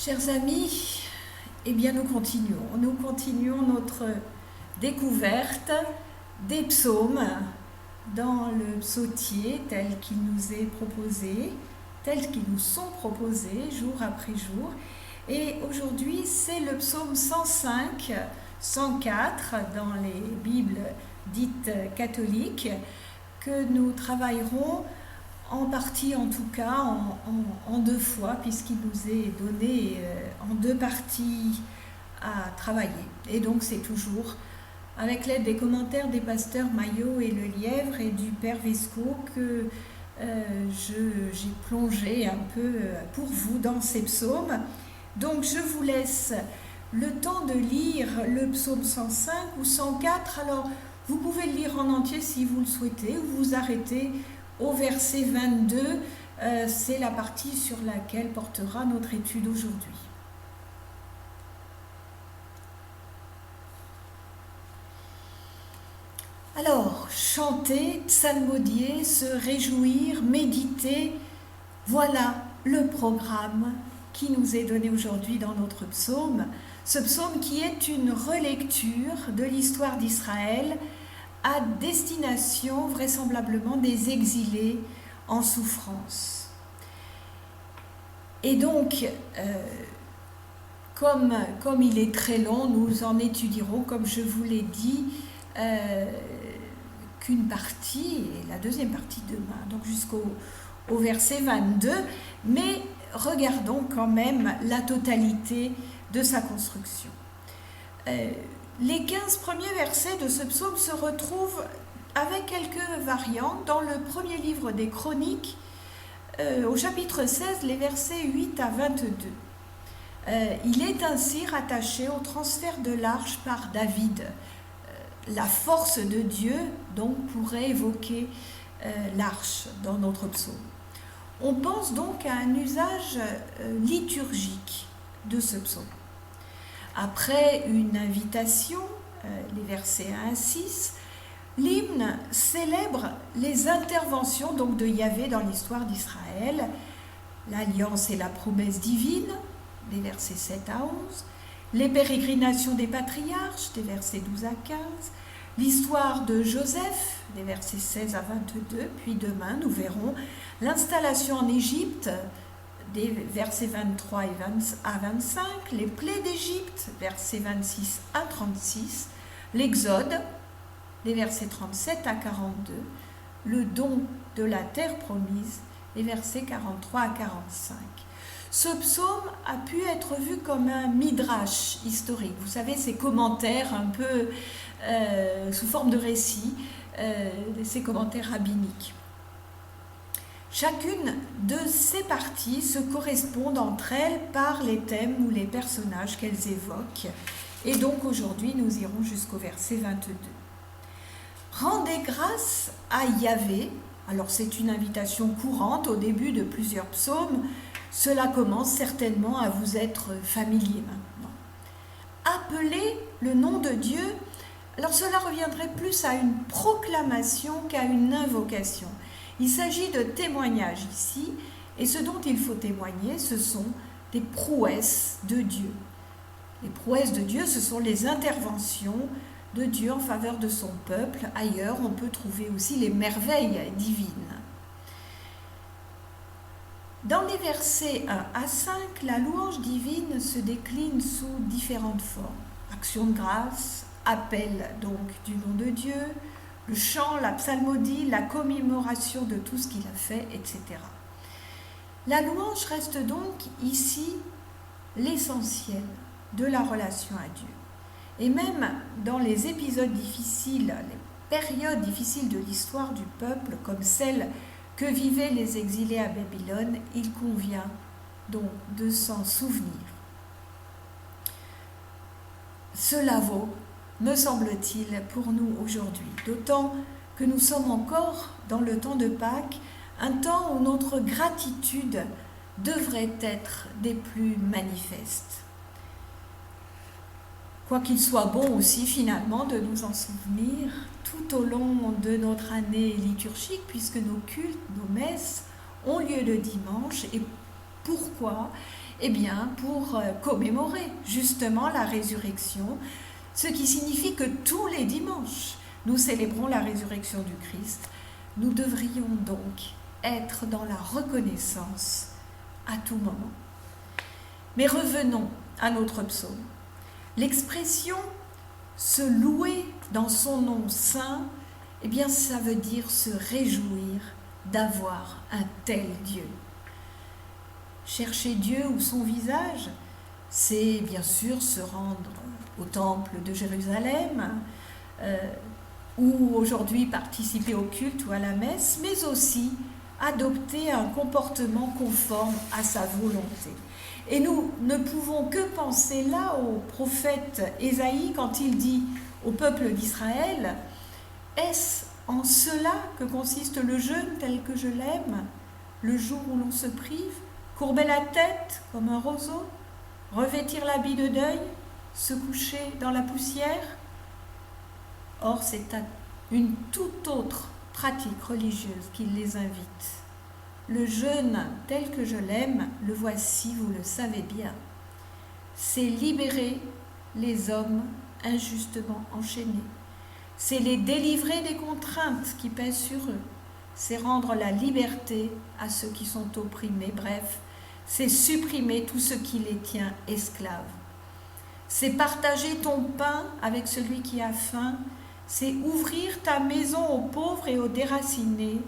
Chers amis, eh bien nous continuons notre découverte des psaumes dans le psautier tel qu'il nous est proposé, tels qu'ils nous sont proposés jour après jour. Et aujourd'hui, c'est le psaume 105, 104 dans les Bibles dites catholiques que nous travaillerons en partie en tout cas, en deux fois, puisqu'il nous est donné en deux parties à travailler. Et donc c'est toujours avec l'aide des commentaires des pasteurs Maillot et Lelièvre et du Père Vesco que j'ai plongé un peu pour vous dans ces psaumes. Donc je vous laisse le temps de lire le psaume 105 ou 104. Alors vous pouvez le lire en entier si vous le souhaitez, ou vous arrêtez au verset 22, c'est la partie sur laquelle portera notre étude aujourd'hui. Alors, chanter, psalmodier, se réjouir, méditer, voilà le programme qui nous est donné aujourd'hui dans notre psaume. Ce psaume qui est une relecture de l'histoire d'Israël à destination vraisemblablement des exilés en souffrance. Et donc, comme il est très long, nous en étudierons, comme je vous l'ai dit, qu'une partie, et la deuxième partie demain, donc jusqu'au verset 22, mais regardons quand même la totalité de sa construction. Les 15 premiers versets de ce psaume se retrouvent avec quelques variantes dans le premier livre des Chroniques, au chapitre 16, les versets 8 à 22. Il est ainsi rattaché au transfert de l'arche par David. La force de Dieu, donc, pourrait évoquer l'arche dans notre psaume. On pense donc à un usage liturgique de ce psaume. Après une invitation, les versets 1 à 6, l'hymne célèbre les interventions donc de Yahvé dans l'histoire d'Israël, l'alliance et la promesse divine, des versets 7 à 11, les pérégrinations des patriarches, des versets 12 à 15, l'histoire de Joseph, des versets 16 à 22, puis demain nous verrons l'installation en Égypte, des versets 23 à 25, les plaies d'Égypte, versets 26 à 36, l'Exode, les versets 37 à 42, le don de la terre promise, les versets 43 à 45. Ce psaume a pu être vu comme un midrash historique. Vous savez, ces commentaires un peu sous forme de récit, ces commentaires rabbiniques. Chacune de ces parties se correspondent entre elles par les thèmes ou les personnages qu'elles évoquent. Et donc aujourd'hui, nous irons jusqu'au verset 22. Rendez grâce à Yahvé. Alors c'est une invitation courante au début de plusieurs psaumes. Cela commence certainement à vous être familier maintenant. Appelez le nom de Dieu. Alors cela reviendrait plus à une proclamation qu'à une invocation. Il s'agit de témoignages ici, et ce dont il faut témoigner, ce sont des prouesses de Dieu. Les prouesses de Dieu, ce sont les interventions de Dieu en faveur de son peuple. Ailleurs, on peut trouver aussi les merveilles divines. Dans les versets 1 à 5, la louange divine se décline sous différentes formes. Action de grâce, appel donc du nom de Dieu, le chant, la psalmodie, la commémoration de tout ce qu'il a fait, etc. La louange reste donc ici l'essentiel de la relation à Dieu. Et même dans les épisodes difficiles, les périodes difficiles de l'histoire du peuple, comme celle que vivaient les exilés à Babylone, il convient donc de s'en souvenir. Cela vaut, me semble-t-il, pour nous aujourd'hui, d'autant que nous sommes encore dans le temps de Pâques, un temps où notre gratitude devrait être des plus manifestes. Quoi qu'il soit bon aussi finalement de nous en souvenir tout au long de notre année liturgique, puisque nos cultes, nos messes ont lieu le dimanche. Et pourquoi ? Eh bien, pour commémorer justement la résurrection, ce qui signifie que tous les dimanches, nous célébrons la résurrection du Christ. Nous devrions donc être dans la reconnaissance à tout moment. Mais revenons à notre psaume. L'expression « se louer dans son nom saint », eh bien, ça veut dire se réjouir d'avoir un tel Dieu. Chercher Dieu ou son visage, c'est bien sûr se rendre au temple de Jérusalem, ou aujourd'hui participer au culte ou à la messe, mais aussi adopter un comportement conforme à sa volonté. Et nous ne pouvons que penser là au prophète Ésaïe quand il dit au peuple d'Israël « Est-ce en cela que consiste le jeûne tel que je l'aime, le jour où l'on se prive, courber la tête comme un roseau, revêtir l'habit de deuil, se coucher dans la poussière ?» Or, c'est à une toute autre pratique religieuse qu'il les invite. Le jeûne tel que je l'aime, le voici, vous le savez bien. C'est libérer les hommes injustement enchaînés. C'est les délivrer des contraintes qui pèsent sur eux. C'est rendre la liberté à ceux qui sont opprimés. Bref, c'est supprimer tout ce qui les tient esclaves. C'est partager ton pain avec celui qui a faim. C'est ouvrir ta maison aux pauvres et aux déracinés,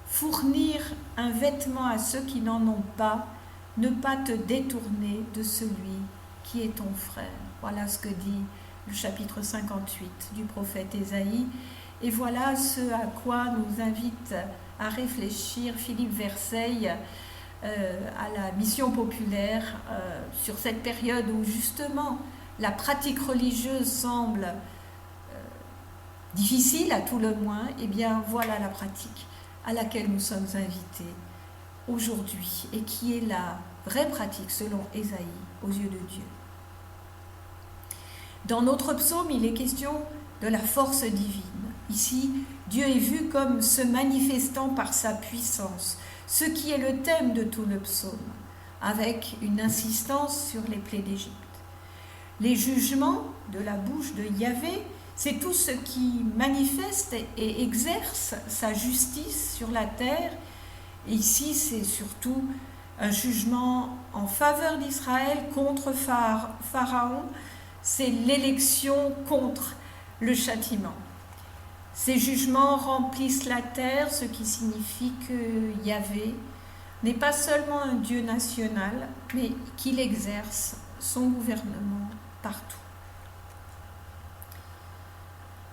fournir un vêtement à ceux qui n'en ont pas, ne pas te détourner de celui qui est ton frère. Voilà ce que dit le chapitre 58 du prophète Ésaïe. Et voilà ce à quoi nous invite à réfléchir Philippe Verseil à la mission populaire sur cette période où justement la pratique religieuse semble difficile à tout le moins. Eh bien voilà la pratique à laquelle nous sommes invités aujourd'hui et qui est la vraie pratique selon Ésaïe aux yeux de Dieu. Dans notre psaume, il est question de la force divine. Ici, Dieu est vu comme se manifestant par sa puissance, ce qui est le thème de tout le psaume, avec une insistance sur les plaies d'Égypte. Les jugements de la bouche de Yahvé, c'est tout ce qui manifeste et exerce sa justice sur la terre. Et ici, c'est surtout un jugement en faveur d'Israël contre Pharaon. C'est l'élection contre le châtiment. Ces jugements remplissent la terre, ce qui signifie que Yahvé n'est pas seulement un Dieu national, mais qu'il exerce son gouvernement partout.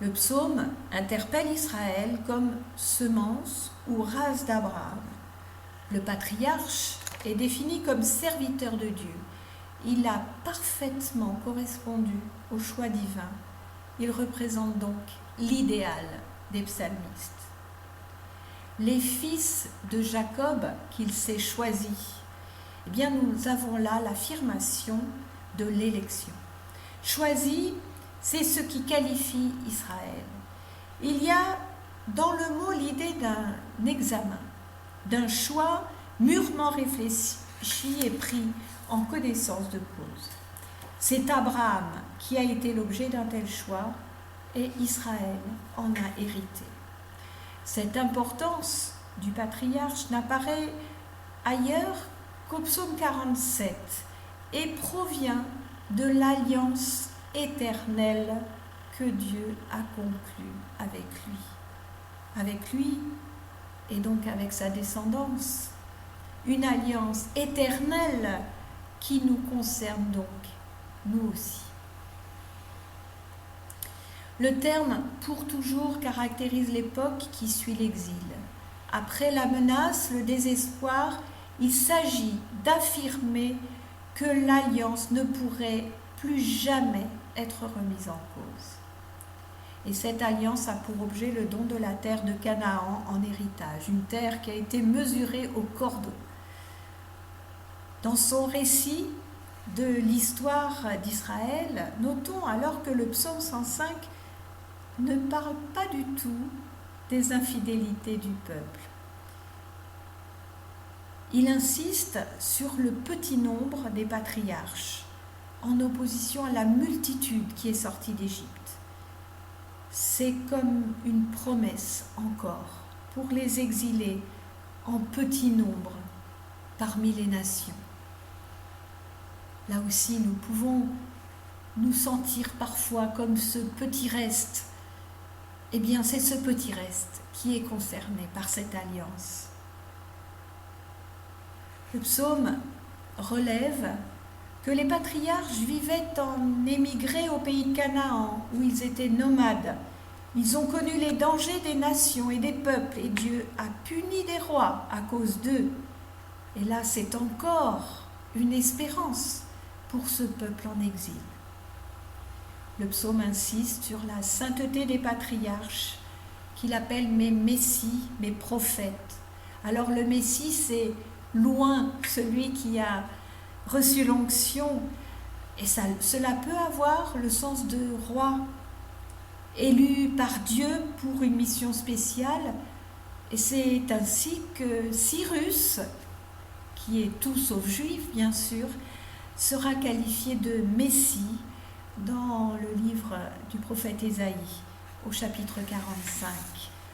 Le psaume interpelle Israël comme semence ou race d'Abraham. Le patriarche est défini comme serviteur de Dieu. Il a parfaitement correspondu au choix divin. Il représente donc l'idéal des psalmistes. Les fils de Jacob qu'il s'est choisis, eh bien nous avons là l'affirmation de l'élection. Choisi, c'est ce qui qualifie Israël. Il y a dans le mot l'idée d'un examen, d'un choix mûrement réfléchi et pris en connaissance de cause. C'est Abraham qui a été l'objet d'un tel choix et Israël en a hérité. Cette importance du patriarche n'apparaît ailleurs qu'au psaume 47 et provient de l'alliance éternelle que Dieu a conclue avec lui et donc avec sa descendance. Une alliance éternelle qui nous concerne donc, nous aussi. Le terme « pour toujours » caractérise l'époque qui suit l'exil. Après la menace, le désespoir, il s'agit d'affirmer que l'alliance ne pourrait plus jamais être remise en cause. Et cette alliance a pour objet le don de la terre de Canaan en héritage, une terre qui a été mesurée au cordeau. Dans son récit de l'histoire d'Israël, notons alors que le psaume 105 ne parle pas du tout des infidélités du peuple. il insiste sur le petit nombre des patriarches, en opposition à la multitude qui est sortie d'Égypte. C'est comme une promesse encore pour les exilés en petit nombre parmi les nations. Là aussi, nous pouvons nous sentir parfois comme ce petit reste. Eh bien, c'est ce petit reste qui est concerné par cette alliance. Le psaume relève que les patriarches vivaient en émigrés au pays de Canaan, où ils étaient nomades. Ils ont connu les dangers des nations et des peuples, et Dieu a puni des rois à cause d'eux. Et là, c'est encore une espérance pour ce peuple en exil. Le psaume insiste sur la sainteté des patriarches, qu'il appelle mes messies, mes prophètes. Alors le Messie, c'est loin celui qui a reçu l'onction, et cela peut avoir le sens de roi, élu par Dieu pour une mission spéciale. Et c'est ainsi que Cyrus, qui est tout sauf juif bien sûr, sera qualifié de Messie dans le livre du prophète Ésaïe au chapitre 45.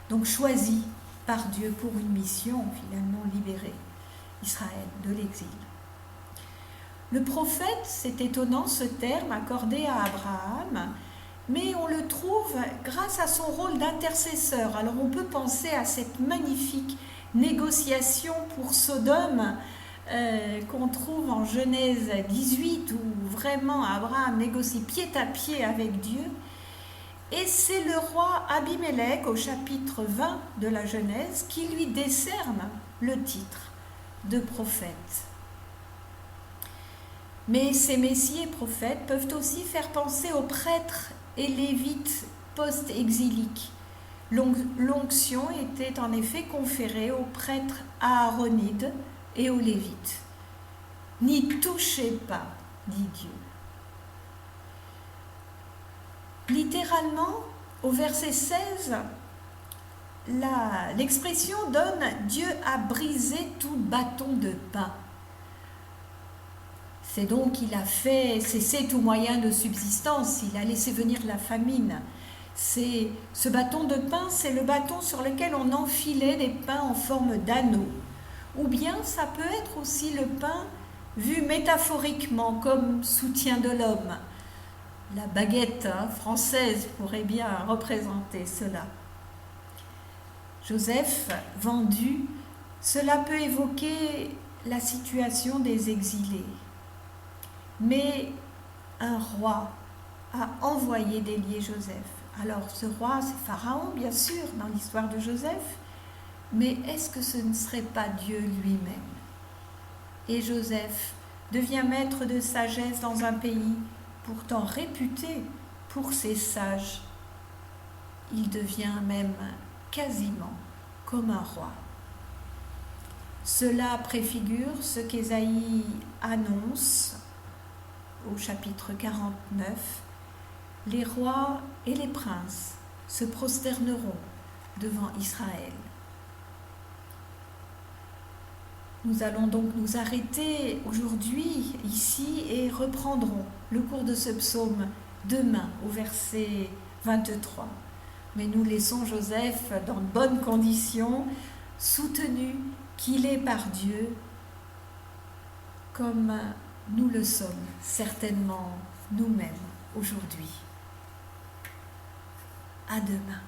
Donc choisi par Dieu pour une mission, finalement libérer Israël de l'exil. Le prophète, c'est étonnant ce terme accordé à Abraham, mais on le trouve grâce à son rôle d'intercesseur. Alors on peut penser à cette magnifique négociation pour Sodome qu'on trouve en Genèse 18, où vraiment Abraham négocie pied à pied avec Dieu. Et c'est le roi Abimélec, au chapitre 20 de la Genèse, qui lui décerne le titre de prophète. Mais ces messies et prophètes peuvent aussi faire penser aux prêtres et lévites post-exiliques. L'onction était en effet conférée aux prêtres aaronides et aux lévites. « N'y touchez pas », dit Dieu. Littéralement, au verset 16, l'expression donne « Dieu a brisé tout bâton de pain ». C'est donc qu'il a fait cesser tout moyen de subsistance, il a laissé venir la famine. Ce bâton de pain, c'est le bâton sur lequel on enfilait des pains en forme d'anneau. Ou bien ça peut être aussi le pain vu métaphoriquement comme soutien de l'homme. La baguette française pourrait bien représenter cela. Joseph vendu, cela peut évoquer la situation des exilés. Mais un roi a envoyé délier Joseph. Alors ce roi, c'est Pharaon, bien sûr, dans l'histoire de Joseph, mais est-ce que ce ne serait pas Dieu lui-même? Et Joseph devient maître de sagesse dans un pays pourtant réputé pour ses sages. Il devient même quasiment comme un roi. Cela préfigure ce qu'Ésaïe annonce au chapitre 49. Les rois et les princes se prosterneront devant Israël. Nous allons donc nous arrêter aujourd'hui ici et reprendrons le cours de ce psaume demain au verset 23. Mais nous laissons Joseph dans de bonnes conditions, soutenu qu'il est par Dieu, comme nous le sommes certainement nous-mêmes aujourd'hui. À demain.